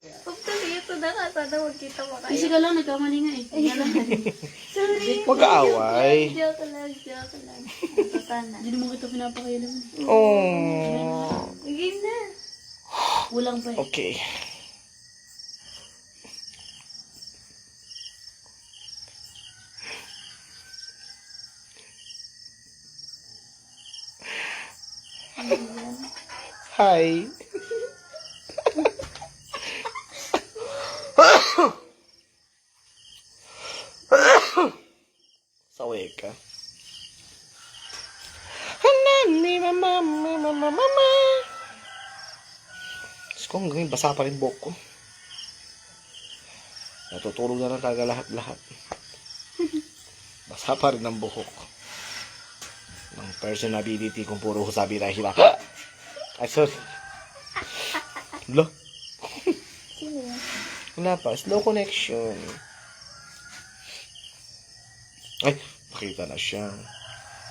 Ito na nga, sana magkita mo kayo. Kasi ka lang, nagkamali nga eh. Sorry. Mag-aaway. Joke lang. Tatana. Hindi naman kita pinapakailan. Oh. Game na. Kulang pa eh. Okay. Hi. Saway ka. Hanami, mama. Diyos ko, hanggang basa pa rin buhok ko. Natutulog na lang talaga lahat-lahat. Basa pa rin ang buhok. Ng personality kung puro sabi na hila. Ay, sorry. Lo. Sino yan? Wala pa. Slow connection. Ay, nakita na siya.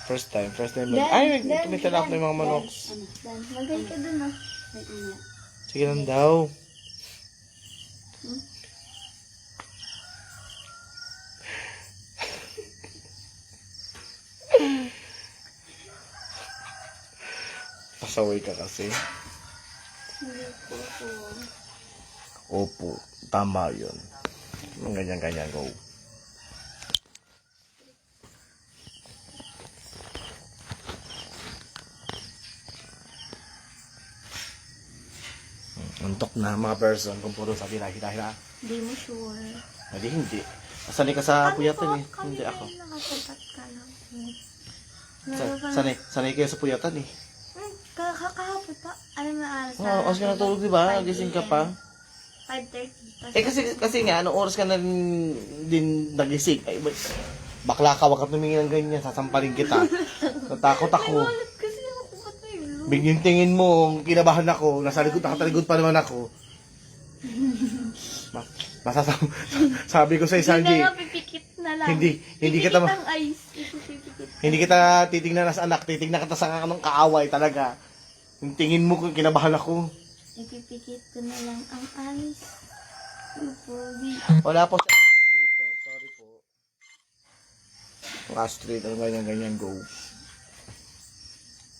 First time. Ay, tumitalak na yung mga manoks. Dan, magay ka dun ah. Sige lang daw. Pasaway ka kasi. Hindi po po. Opo, tama yun. Ganyan, go. Antok na mga person kung puro sabi hila. Hindi mo sure. Hindi. Sanay ka sa puyatan eh. Hindi ako. Nakasagat ka lang. Sanay kayo sa puyatan eh. Kakahapon pa. Ano na alas? Oo, oras ka natulog diba? Gising ka pa. 5:30. Kasi nga, anong oras ka na din nagising? Ay, bakla ka, wag ka tumingin ng ganyan. Sasampalin kita. Natakot ako. Kasi ako ba't may blue? Bigyan tingin mo, kinabahan ako. Nasa likod, nakatalikod pa naman ako. Sabi ko sa Sanji, Hindi na nga, pipikit na lang. hindi kita Pipikit ang ice. Pipikit. hindi kita titingnan as anak, titingnan kita sa anong kaaway talaga. Yung tingin mo, kinabahan ako. Ipipikit ko na lang ang ice. Upogi. Wala po siya astrid dito. Sorry po. Ang astrid, ang ganyan, go.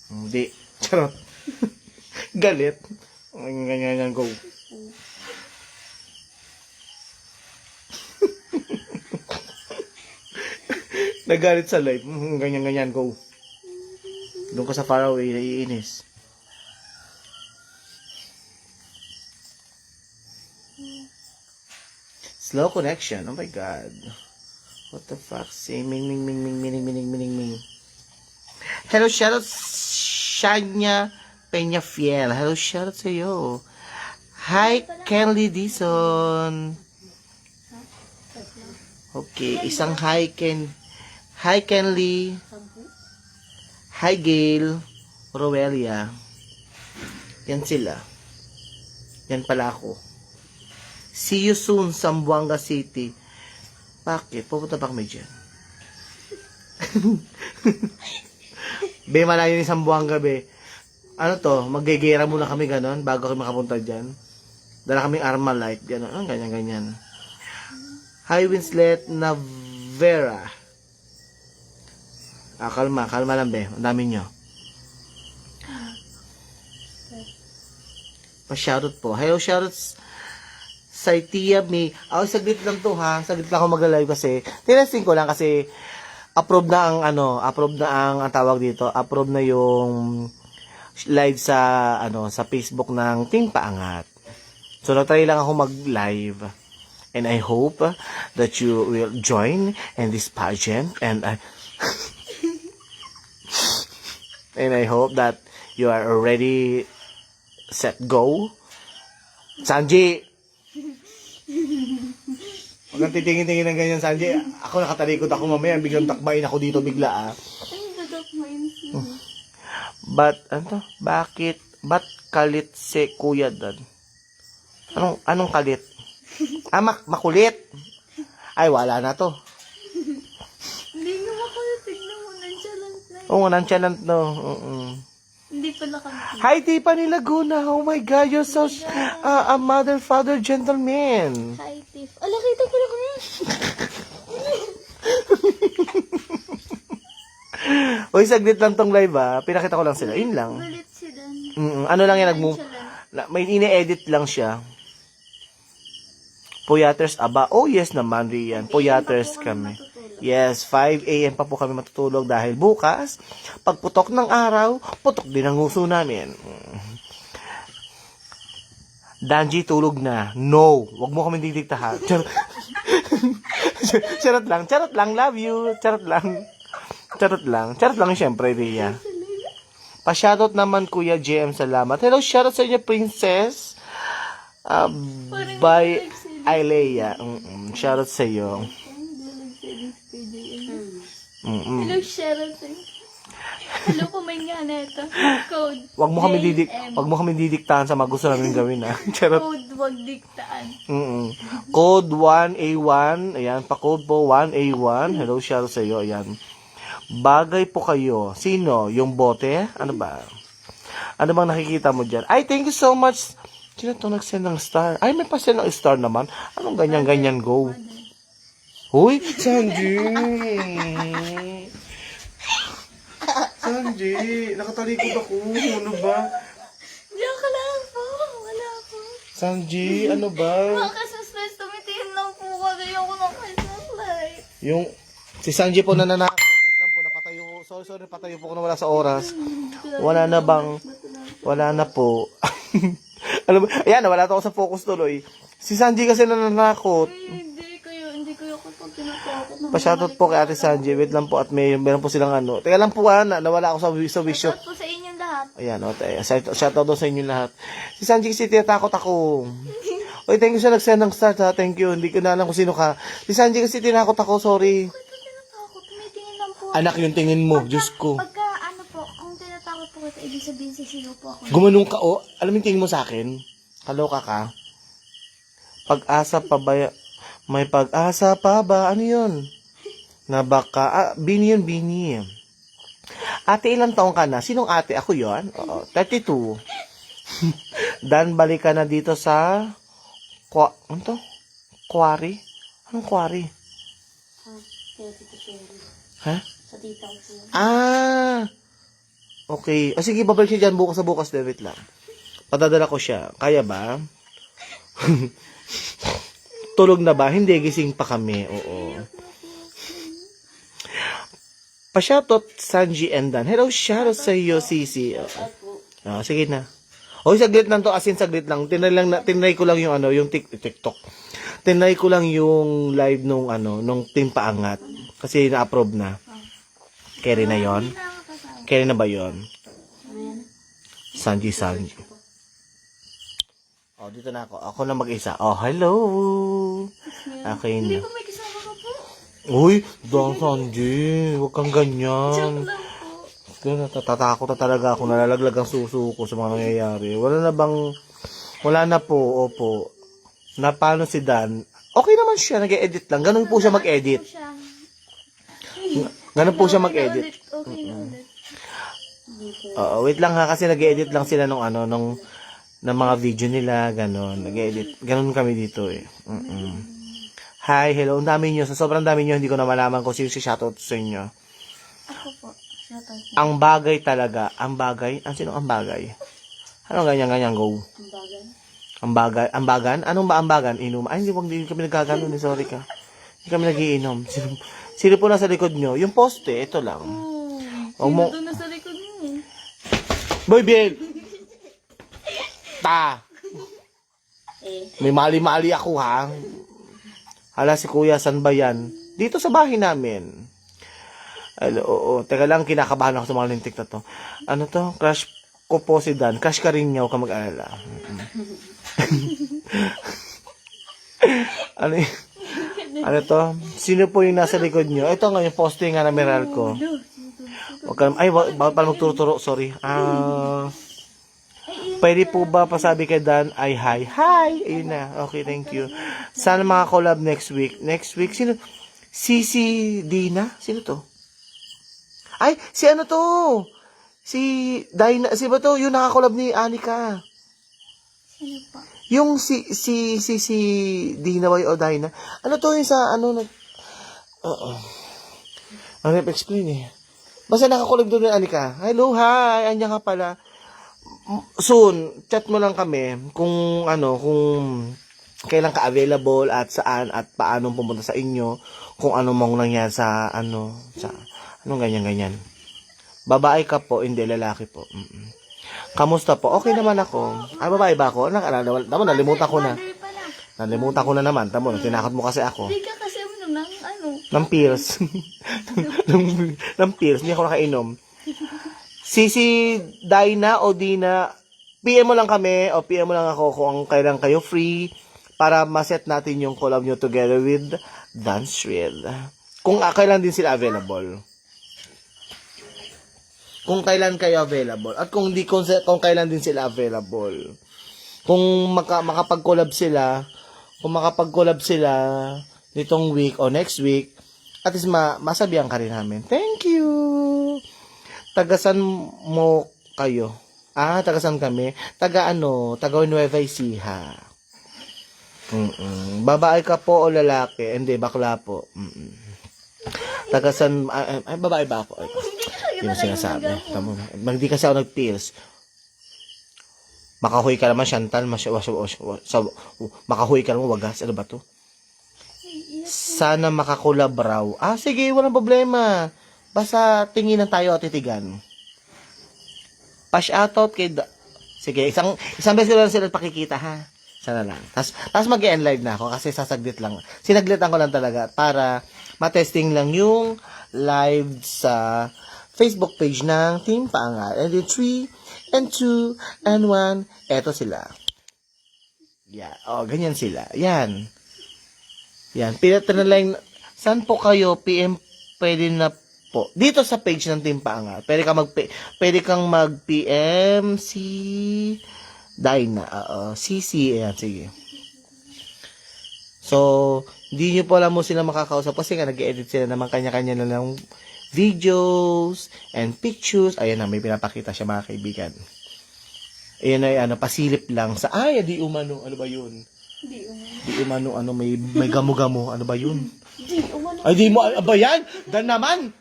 Hindi. Charot. Galit. Ang ganyan, go. Nagalit sa life. Ganyan, go. Doon ka sa far away, naiinis. Slow connection. Oh my God. What the fuck? Say ming. Hello, shout out Shania Peña Fiel. Hello, shout out sa'yo. Hi, Kenly Dison. Okay, isang hi, Kenly. Hi, Gail. Rowelia. Yan sila. Yan pala ako. See you soon, Zamboanga City. Bakit? Pupunta pa kami dyan. Be, malayo ni Zamboanga, be. Ano to? Magigera muna kami ganon bago kami makapunta dyan. Dala kaming Armalite. Ganon. Ganyan. Hi, Winslet Navera. Kalma lang, be. Ang dami nyo. Pa-shoutout po. Hello, shoutouts sa Tia May. Saglit lang to ha. Saglit lang ako mag-live kasi. Tinesting ko lang kasi approve na ang tawag dito. Approve na yung live sa sa Facebook ng Team Paangat. So nagtry lang ako mag-live. And I hope that you will join in this pageant and I hope that you are already set go. Sanji, huwag kang titingin-tingin ng ganyan, Sanji. Ako nakatalikod ako mamaya. Biglang takbayin ako dito bigla, ah. Ay, dadok mo yun siya. Bakit kalit si Kuya Dan? Anong kalit? Makulit. Ay, wala na to. Hindi nga makulit. Tignan mo, nonchalant na. Oo, nonchalant no. Hindi pala kami. Hi, Tiffany Laguna. Oh my God, you're such a mother, father, gentleman. Hi, Tiff. Ala, kita pala kami. Uy, saglit lang tong live Pinakita ko lang sila. Yun lang. Galit si Dan. Ano lang yan, may ine-edit lang siya. Puyaters aba. Oh, yes naman, Rian. Puyaters kami. Yes, 5 a.m. pa po kami matutulog dahil bukas, pagputok ng araw, putok din ang nguso namin. Danji, tulog na. No, wag mo kami didiktahan. Charot lang, love you. Charot lang, syempre, Ria. Pa-shoutout naman, Kuya JM, salamat. Hello, shoutout sa inyo, Princess. By Ailea. Shoutout sa iyo. Hello, Sharon. Hello po, may nga na ito. Code. Wag mo kami didiktahan sa mga gusto namin gawin Charot. Code, wag diktaan. Code 1A1. Ayan, pa-code po 1A1. Hello, shoutout sa iyo. Ayan. Bagay po kayo. Sino? Yung bote? Ano ba? Ano bang nakikita mo dyan? Ay, thank you so much. Sino to nag-send ng star? Ay, may pa-send ng star naman. Anong ganyan-ganyan go? Huy, Sanji! Sanji, nakatalikod ako. Ano ba? Diyan ka lang po. Wala po. Sanji, ano ba? Makakasuspress, tumitingin lang po kasi ako ng light. Yung, si Sanji po na nanakot. Wait lang po, napatayo ko. Sorry, patayo po ko na wala sa oras. Wala na bang? Wala na po. Alam mo, ayan, wala to ako sa focus tuloy. Si Sanji kasi nananakot. Hindi ko ako tinatakot. Pa-shoutout po kay Ate Sanji. Wait lang po at meron po silang ano. Teka lang po nawala ako sa wisyo. Shoutout po sa inyong lahat. Ayan, shoutout daw sa inyo lahat. Si Sanji kasi tinatakot ako. Oy, thank you sa nag-send ng start Thank you. Hindi ko na alam kung sino ka. Si Sanji kasi tinatakot ako, sorry. Bakit po tinatakot? Tumitingin lang po. Anak, yung tingin mo, Diyos ko. Pagka kung tinatakot po kita, ibig sabihin sisigaw po ako. Gumanong ka, alam mo yung tingin mo sa akin? Kaloka ka? Pag-asa pa ba? May pag-asa pa ba? Ano yun? Na baka, Bini yun, Bini. Ate, ilang taong ka na? Sinong ate? Ako yun? Oo, 32. Dan, balik ka na dito sa, ano to? Quarry? Anong quarry? Kaya Tito Sherry. Ha? Sa tita ko. Okay. Sige, babalik siya dyan bukas din. Wait lang. Patadala ko siya. Kaya ba? Tulog na ba? Hindi, gising pa kami. Oo. Pa-shoutout Sanji and Dan. Hello, shoutout sa iyo, Sisi. Sige na. Saglit lang to. As in, saglit lang. Tinry ko lang yung yung TikTok. Tinry ko lang yung live nung Team Paangat. Kasi na-approve na. Carry na yon. Carry na ba yon? Sanji. Dito na ako. Ako na mag-isa. Hello. Okay na. Hindi po may kasama ka po. Uy, Don Sanji. Huwag kang ganyan. Joke lang po. Natatakot na talaga ako. Nalalaglag ang suso ko sa mga nangyayari. Wala na po. Opo. Na paano si Dan? Okay naman siya. Nag-edit lang. Ganun po siya mag-edit. Ganun po siya mag-edit. Okay na ulit. Wait lang kasi nag-edit lang sila nung ng mga video nila, ganon. Nag-edit. Ganon kami dito Hi, hello. Ang dami nyo. Sa sobrang dami nyo, hindi ko na malaman kung sino si shoutout sa inyo. Ako po. Shoutout. Ang bagay talaga. Ang bagay? Sino ang bagay? Anong ganyan, go? Ang bagan. Ang bagan? Anong ba ang bagan? Inom? Ay, hindi kami nagkaganon. Sorry ka. Hindi kami nagiinom. Sino po nasa likod nyo? Yung poste, ito lang. Sino doon nasa likod mo? Boy, Biel! May mali-mali ako, ha? Hala, si Kuya, san ba yan? Dito sa bahay namin. Teka lang, kinakabahan ako sa mga lintik na to. Ano to? Crush ko po si Dan. Crush ka rin niya, huwag ka mag-alala. Ano to? Sino po yung nasa likod nyo? Ito nga yung poste nga na meral ko. Bawal pala magturo-turo, sorry. Pwede po ba pasabi kay Dan ay hi? Hi! Ayun na. Okay, thank you. Sana mga collab next week. Next week, sino? Si Dina? Sino to? Ay, si ano to? Si Dyna, si ba to? Yung nakakolab ni Anika. Sino pa? Yung si Dina Way o Dyna. Ano to yung sa, ano, ano explain eh. Basta nakakulab doon ni Anika. Hello, hi, anya ka pala. Soon, chat mo lang kami kung kailan ka available at saan at paano pumunta sa inyo, kung ano mong nangyari sa anong ganyan. Babae ka po, hindi lalaki po. Kamusta po? Okay naman ako. Ay, babae ba ako? Tamo, nalimutan ko na. Mother pala. Nalimutan ko na naman. Tamo, tinakot mo kasi ako. Hindi ka kasi ng Ng pills. ng pills. Hindi ako nakainom. Si Dyna o Dina, PM mo lang kami o PM mo lang ako kung kailan kayo free para maset natin yung collab nyo together with Dance Reel. Kung kailan din sila available. Kung kailan kayo available. At kung kailan din sila available. Kung makapag-collab sila, nitong week o next week, at least masabihan ka rin namin. Thank you! Tagasan mo kayo? Tagasan kami? Taga Nueva Ecija. Babae ka po o lalaki? Hindi, bakla po. Tagasan, ay, babae ba ako? Hindi mo sinasabi. Hindi kasi ako nag-pills. Makahuy ka naman, Chantal. Makahuy ka naman, wagas. Ano ba to? Sana makakulab raw. Sige, walang problema. Basta tinginan tayo at titigan. Pa-shoutout kay... Sige, isang beses ko lang sila pakikita, ha? Sana lang. Tapos mag-end live na ako kasi sasaglit lang. Sinaglitan ko lang talaga para matesting lang yung live sa Facebook page ng Team Paangat. And then 3, and 2, and 1. Eto sila. Yeah. Ganyan sila. Yan. Pinata na lang. Saan po kayo? PM pwede na po. Dito sa page ng Team Paangat. Pwede kang mag-PM si Dyna. CC. Ayan, sige. So, hindi nyo po alam mo sila makakausap kasi nga nag-edit sila naman kanya-kanya na ng videos and pictures. Ayan na, may pinapakita siya mga kaibigan. Ayan ay pasilip lang sa, di umano. Ano ba yun? Di umano, may gamo-gamo. Ano ba yun? Di umano. Ay, di mo, ba yan? Dan naman!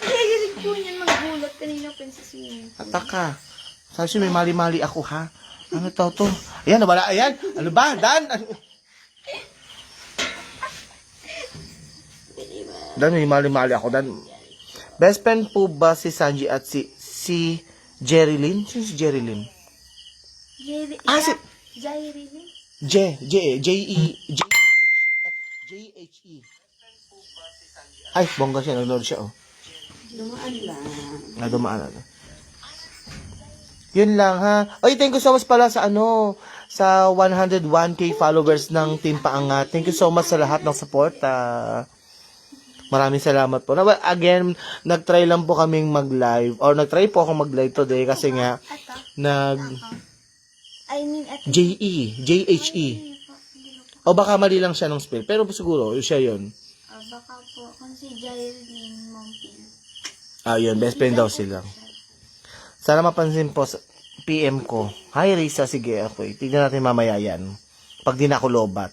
Nagalit po niyan magulat. Kanina pensasyon. Ataka. Sabi siya, may mali-mali ako, ha? Ano to? Ayan, wala. Ayan. Ano ba? Dan? Dan, may mali-mali ako. Dan. Best friend po ba si Sanji at si Jerilyn? Sino si Jerilyn? Jerilyn? J-H-E. Ay, bongga siya. Nag-load siya, Dumaan lang. Yun lang, ha? Oy, thank you so much pala sa sa 101k followers ng Team Paangat. Thank you so much sa lahat ng support. Maraming salamat po. Again, nag-try lang po kaming mag-live or nag-try po ako mag-live today kasi nga J-H-E. O baka mali lang siya ng spell. Pero siguro, siya yun. Baka po, kung si Jerilyn Mompil. Yun, best friend daw sila. Sana mapansin po sa PM ko. Hi, Risa. Sige, okay. Tignan natin mamaya yan. Pag di na ako lobat.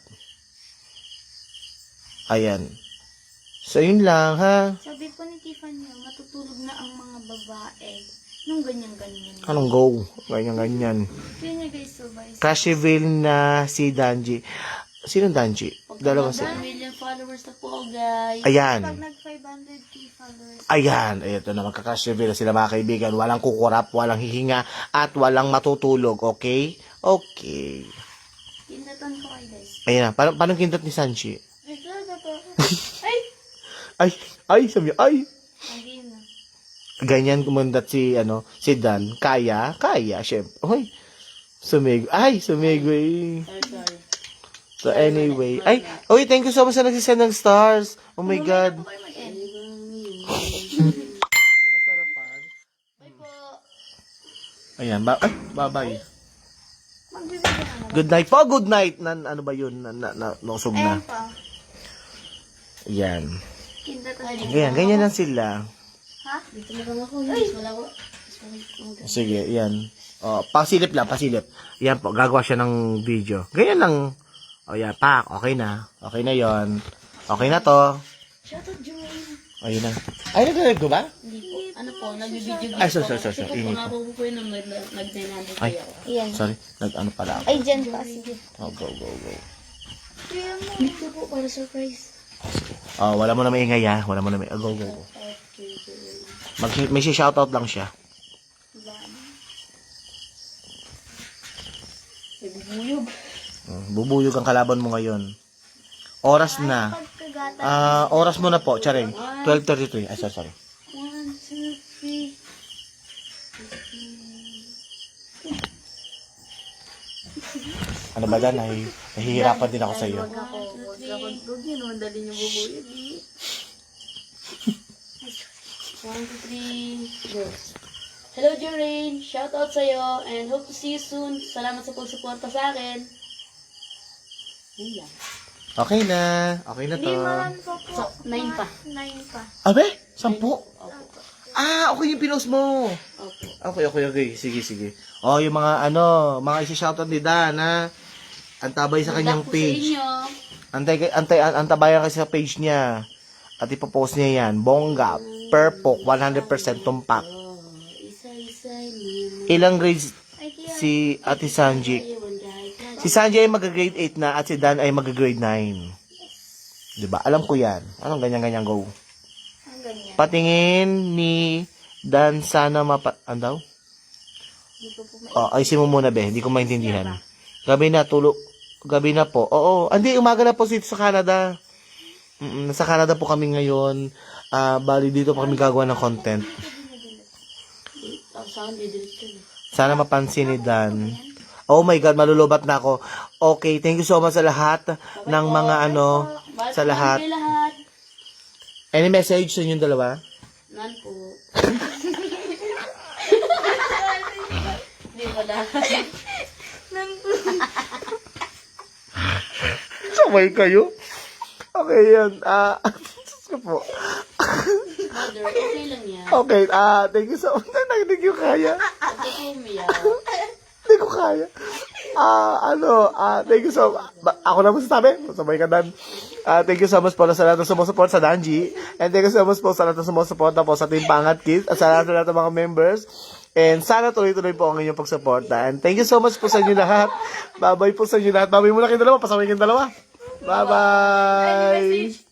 Ayan. So, yun lang, ha? Sabi po ni Tiffany, matutulog na ang mga babae. Nung ganyan-ganyan. Anong go? Ganyan-ganyan. Yun niya guys, so guys. Crasheville na si Danji. Sino Danji? Dalawa sila. 1 million followers na po, guys. Ayan. Pag nag-500k followers. Ayan. Ito na, magka-Crasheville na sila mga kaibigan. Walang kukurap, walang hihinga, at walang matutulog. Okay? Okay. Kinatan ko kayo, guys. Ayan na. Paano kindat ni Sanji? Ay, talaga po. Sabi niya, ay. Again na. Ganyan kumandat si Dan. Kaya, syempre. Hoy. Sumigoy. Sorry. So anyway, thank you so much sa nagsisend ng stars. Oh my God. Mamaya po kayo mag-end. Bye po. Ayan, bye-bye. Magbibigyan ka na. Good night po, good night. Ano ba yun? Nausog na. Ayan pa. Ayan. Kinda to. Ganyan lang sila. Ha? Dito na lang ako. Yes, wala ko. Sige, yan. O, pasilip lang, pasilip. Yan po, gagawa siya ng video. Ganyan lang. O, yan, pak. Okay na. Okay na yon. Okay na to. Shoutout, Joanne. Ayun na. Ay, nag-live ko ba? Hindi po. Ano po, nag-video Ay, sorry. Kasi po, Ingay ko. pangako po yun nung nag-900 Ay. ako. Yan. Sorry, nag-ano pala ako. Ay, dyan pa. Sige. Oh, go. Kuya mo. Dito po, para surprise. Oh, wala mo na maingay ha. Wala mo na maingay. Go. May shoutout lang siya. Nagbubuyog. Bubuyog ang kalaban mo ngayon. Oras na. Pagkagata. Oras mo na po, Charing. 12:33. Ay, sorry. 1, 2, 3. Ano ba Dan? Nahihirapan din ako sa iyo. Huwag ako. Huwag yun. Madali niyo bubuyog eh. 1, 2, 3, go. Hello, Jorain. Shoutout sa'yo and hope to see you soon. Salamat sa pagsuporta sa akin. Yun lang. Okay na. Okay na to. Hindi marami pa po. 9 pa. 9 pa. Abe? 10? Opo. Okay yung pinost mo. Opo. Okay. Sige. Oh, yung mga mga isi-shoutout ni Dan, ha? Antabay sa kanyang Good luck po page. sa inyo. Antabayan kasi sa page niya. At ipopost niya yan. Bongga. Perpok. 100% tumpak. Oh, isa-isa. Ilang grades Ay, kaya. si Ate Sanji? Si Sanji ay mag-grade 8 na at si Dan ay mag-grade 9. Diba? Alam ko yan. Anong ganyan-ganyan go? Ang ganyan. Patingin ni Dan sana Andaw? Hindi ko po Ayusin mo muna, be. Hindi ko maintindihan. Gabi na, tulog. Gabi na po. Oo. Hindi, umaga na po dito sa Canada. Nasa Canada po kami ngayon. Bali, dito po kami gagawa ng content. Sana mapansin ni Dan. Oh my God, malulubat na ako. Okay, thank you so much sa lahat ng mga sa lahat. Any message sa inyong dalawa? Nan po. Hindi wala. Sabay kayo? Okay, yan. Diyos ko po. Mother, okay lang yan. Okay, thank you so much. Hindi ko kaya. Huwag ka po umiyak. Hindi ko kaya. Thank you so much. Ako na masasabi. Sabay ka, Dan. Thank you so much po sa lahat ng sumusupport sa Danji. And thank you so much po sa lahat ng sumusupport po sa Team Pangat Kids. At sa lahat ng mga members. And sana tuloy-tuloy po ang inyong pagsuporta. And thank you so much po sa inyo lahat. Bye-bye po sa inyo lahat. Bye-bye muna kayong dalawa. Pasaway kayong dalawa. Bye-bye.